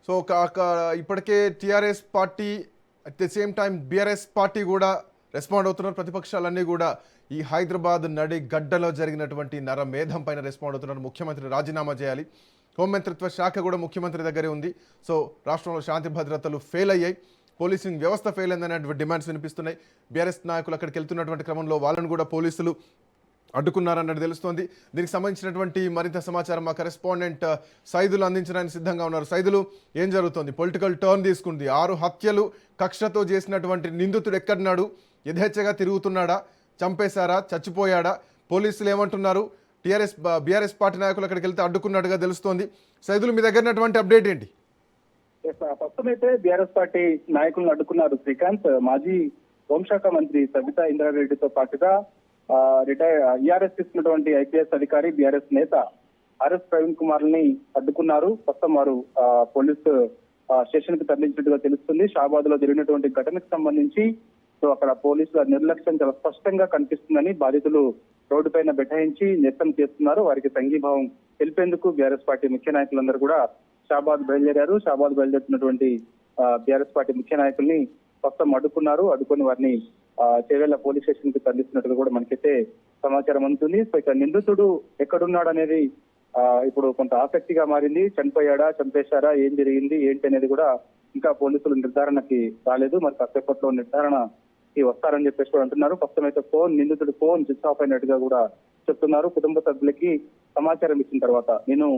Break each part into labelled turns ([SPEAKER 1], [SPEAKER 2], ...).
[SPEAKER 1] So ఇప్పటికే TRS party at the same time BRS party కూడా respond అవుతున్నారు. ప్రతిపక్షాలన్నీ కూడా ఈ హైదరాబాద్ నడి గడ్డలో జరిగినటువంటి నరమేధం పైన రెస్పాండ్ అవుతున్నారు. ముఖ్యమంత్రి రాజీనామా చేయాలి. హోంమంత్రిత్వ శాఖ కూడా ముఖ్యమంత్రి దగ్గరే ఉంది. సో రాష్ట్రంలో శాంతి భద్రతలు ఫెయిల్ అయ్యాయి, పోలీసింగ్ వ్యవస్థ ఫెయిల్ అయిందనేటువంటి డిమాండ్స్ వినిపిస్తున్నాయి. బీఆర్ఎస్ నాయకులు అక్కడికి వెళ్తున్నటువంటి క్రమంలో వాళ్ళను కూడా పోలీసులు అడ్డుకున్నారన్నట్టు తెలుస్తోంది. దీనికి సంబంధించినటువంటి మరింత సమాచారం మా కరెస్పాండెంట్ సైదులు అందించడానికి సిద్ధంగా ఉన్నారు. సైదులు, ఏం జరుగుతుంది? పొలిటికల్ టర్న్ తీసుకుంది. 6 హత్యలు కక్షతో చేసినటువంటి నిందితుడు ఎక్కడున్నాడు? యథేచ్ఛగా తిరుగుతున్నాడా? చంపేశారా? చచ్చిపోయాడా? పోలీసులు ఏమంటున్నారు? బీఆర్ఎస్ పార్టీ నాయకులు అక్కడికి వెళ్తే అడ్డుకున్నట్టుగా తెలుస్తోంది. సైదులు, మీ దగ్గర ఉన్నటువంటి అప్డేట్ ఏంటి?
[SPEAKER 2] ప్రస్తుతం అయితే బీఆర్ఎస్ పార్టీ నాయకులను అడ్డుకున్నారు శ్రీకాంత్. మాజీ హోంశాఖ మంత్రి సబితా ఇంద్రారెడ్డితో పాటుగా ఈఆర్ఎస్ తీసుకున్నటువంటి ఐపీఎస్ అధికారి బీఆర్ఎస్ నేత ఆర్ఎస్ ప్రవీణ్ కుమార్ ని అడ్డుకున్నారు. ప్రస్తుతం వారు పోలీసు స్టేషన్ కి తరలించినట్టుగా తెలుస్తుంది. షాబాద్ లో జరిగినటువంటి ఘటనకు సంబంధించి సో అక్కడ పోలీసుల నిర్లక్ష్యం చాలా స్పష్టంగా కనిపిస్తుందని బాధితులు రోడ్డు పైన బైఠాయించి నిరసన చేస్తున్నారు. వారికి సంఘీభావం తెలిపేందుకు బీఆర్ఎస్ పార్టీ ముఖ్య నాయకులందరూ కూడా షాబాద్ బయలుదేరారు. షాబాద్ బయలుదేరుతున్నటువంటి బీఆర్ఎస్ పార్టీ ముఖ్య నాయకుల్ని ప్రస్తుతం అడ్డుకొని వారిని చేవెళ్ల పోలీస్ స్టేషన్ కి తరలిస్తున్నట్టుగా కూడా మనకైతే సమాచారం అందుతుంది. సో ఇక నిందితుడు ఎక్కడున్నాడు అనేది ఇప్పుడు కొంత ఆసక్తిగా మారింది. చనిపోయాడా, చంపేశారా, ఏం జరిగింది ఏంటి అనేది కూడా ఇంకా పోలీసులు నిర్ధారణకి రాలేదు. మరి కాసేపట్లో నిర్ధారణకి వస్తారని చెప్పేసి కూడా అంటున్నారు. ప్రస్తుతం అయితే నిందితుడు ఫోన్ స్విచ్ ఆఫ్ అయినట్టుగా కూడా చెప్తున్నారు. కుటుంబ సభ్యులకి సమాచారం ఇచ్చిన తర్వాత నేను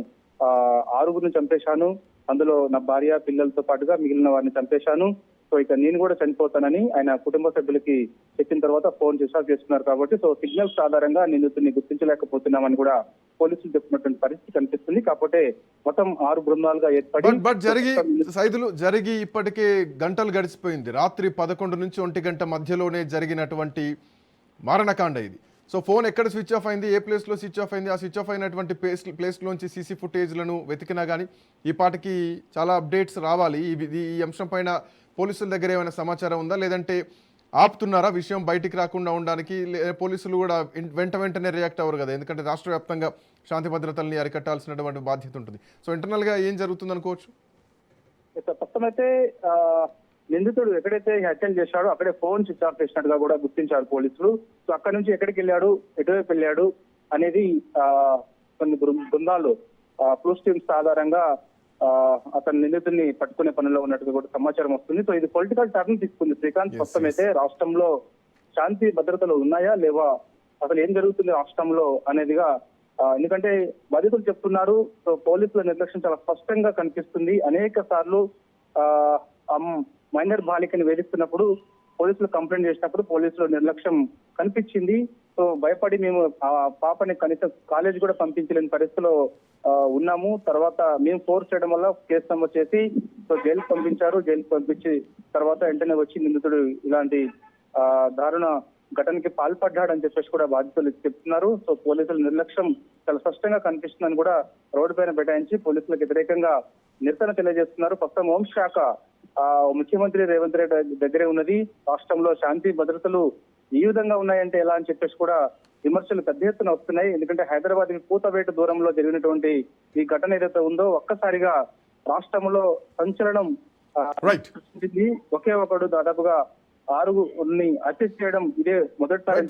[SPEAKER 2] 6గురిని చంపేశాను, అందులో నా భార్య పిల్లలతో పాటుగా మిగిలిన వారిని చంపేశాను, సో ఇక నేను కూడా చనిపోతానని ఆయన కుటుంబ సభ్యులకి చెప్పిన తర్వాత ఫోన్ స్విచ్ ఆఫ్ చేస్తున్నారు. కాబట్టి సో సిగ్నల్స్ ఆధారంగా నిందితుడిని గుర్తించలేకపోతున్నామని కూడా పోలీసులు చెప్తున్నటువంటి పరిస్థితి కనిపిస్తుంది. కాకపోతే మొత్తం 6 బృందాలుగా ఏర్పడి
[SPEAKER 1] జరిగి ఇప్పటికే గంటలు గడిచిపోయింది. రాత్రి 11 నుంచి 1 గంట మధ్యలోనే జరిగినటువంటి మారణకాండ ఇది. సో ఫోన్ ఎక్కడ స్విచ్ ఆఫ్ అయింది, ఏ ప్లేస్లో స్విచ్ ఆఫ్ అయింది, ఆ స్విచ్ ఆఫ్ అయినటువంటి ప్లేస్లోంచి సీసీ ఫుటేజ్లను వెతికినా కానీ ఈ పాటికి చాలా అప్డేట్స్ రావాలి. ఈ అంశం పైన పోలీసుల దగ్గర ఏమైనా సమాచారం ఉందా, లేదంటే ఆపుతున్నారా విషయం బయటికి రాకుండా ఉండడానికి? పోలీసులు కూడా వెంటనే రియాక్ట్ అవ్వరు కదా, ఎందుకంటే రాష్ట్ర వ్యాప్తంగా శాంతి భద్రతల్ని అరికట్టాల్సినటువంటి బాధ్యత ఉంటుంది. సో ఇంటర్నల్గా ఏం జరుగుతుంది అనుకోవచ్చు?
[SPEAKER 2] ప్రస్తుతమైతే నిందితుడు ఎక్కడైతే హత్యలు చేశాడో అక్కడే ఫోన్ స్విచ్ ఆఫ్ చేసినట్టుగా కూడా గుర్తించారు పోలీసులు. సో అక్కడ నుంచి ఎక్కడికి వెళ్ళాడు, ఎటువైపు వెళ్ళాడు అనేది కొన్ని బృందాలు క్లూస్ టీమ్స్ ఆధారంగా అతని నిందితుడిని పట్టుకునే పనిలో ఉన్నట్టుగా కూడా సమాచారం వస్తుంది. సో ఇది పొలిటికల్ టర్న్ తీసుకుంది శ్రీకాంత్. ప్రస్తుతం అయితే రాష్ట్రంలో శాంతి భద్రతలు ఉన్నాయా లేవా, అసలు ఏం జరుగుతుంది రాష్ట్రంలో అనేదిగా, ఎందుకంటే బాధితులు చెప్తున్నారు. సో పోలీసుల నిర్లక్ష్యం చాలా స్పష్టంగా కనిపిస్తుంది. అనేక సార్లు మైనర్ బాలికని వేధిస్తున్నప్పుడు పోలీసులు కంప్లైంట్ చేసినప్పుడు పోలీసుల నిర్లక్ష్యం కనిపించింది. సో భయపడి మేము ఆ పాపని కనీసం కాలేజ్ కూడా పంపించలేని పరిస్థితిలో ఉన్నాము. తర్వాత మేము ఫోర్స్ చేయడం వల్ల కేసు నమోదు చేసి సో జైలుకి పంపించారు. జైలుకి పంపించి తర్వాత వెంటనే వచ్చి నిందితుడు ఇలాంటి దారుణ ఘటనకి పాల్పడ్డాడని చెప్పేసి కూడా బాధితులు చెప్తున్నారు. సో పోలీసుల నిర్లక్ష్యం చాలా స్పష్టంగా కనిపిస్తుందని కూడా రోడ్డు పైన బైఠాయించి పోలీసులకు వ్యతిరేకంగా నిరసన తెలియజేస్తున్నారు. ప్రస్తుతం హోంశాఖ ముఖ్యమంత్రి రేవంత్ రెడ్డి దగ్గరే ఉన్నది. రాష్ట్రంలో శాంతి భద్రతలు ఈ విధంగా ఉన్నాయంటే ఎలా అని చెప్పేసి కూడా విమర్శలు పెద్ద ఎత్తున వస్తున్నాయి. ఎందుకంటే హైదరాబాద్ కూతవేటు దూరంలో జరిగినటువంటి ఈ ఘటన ఏదైతే ఉందో ఒక్కసారిగా రాష్ట్రంలో సంచలనం సృష్టించింది. ఒకే ఒకడు దాదాపుగా 6గురిని హత్య చేయడం ఇదే మొదటిసారి.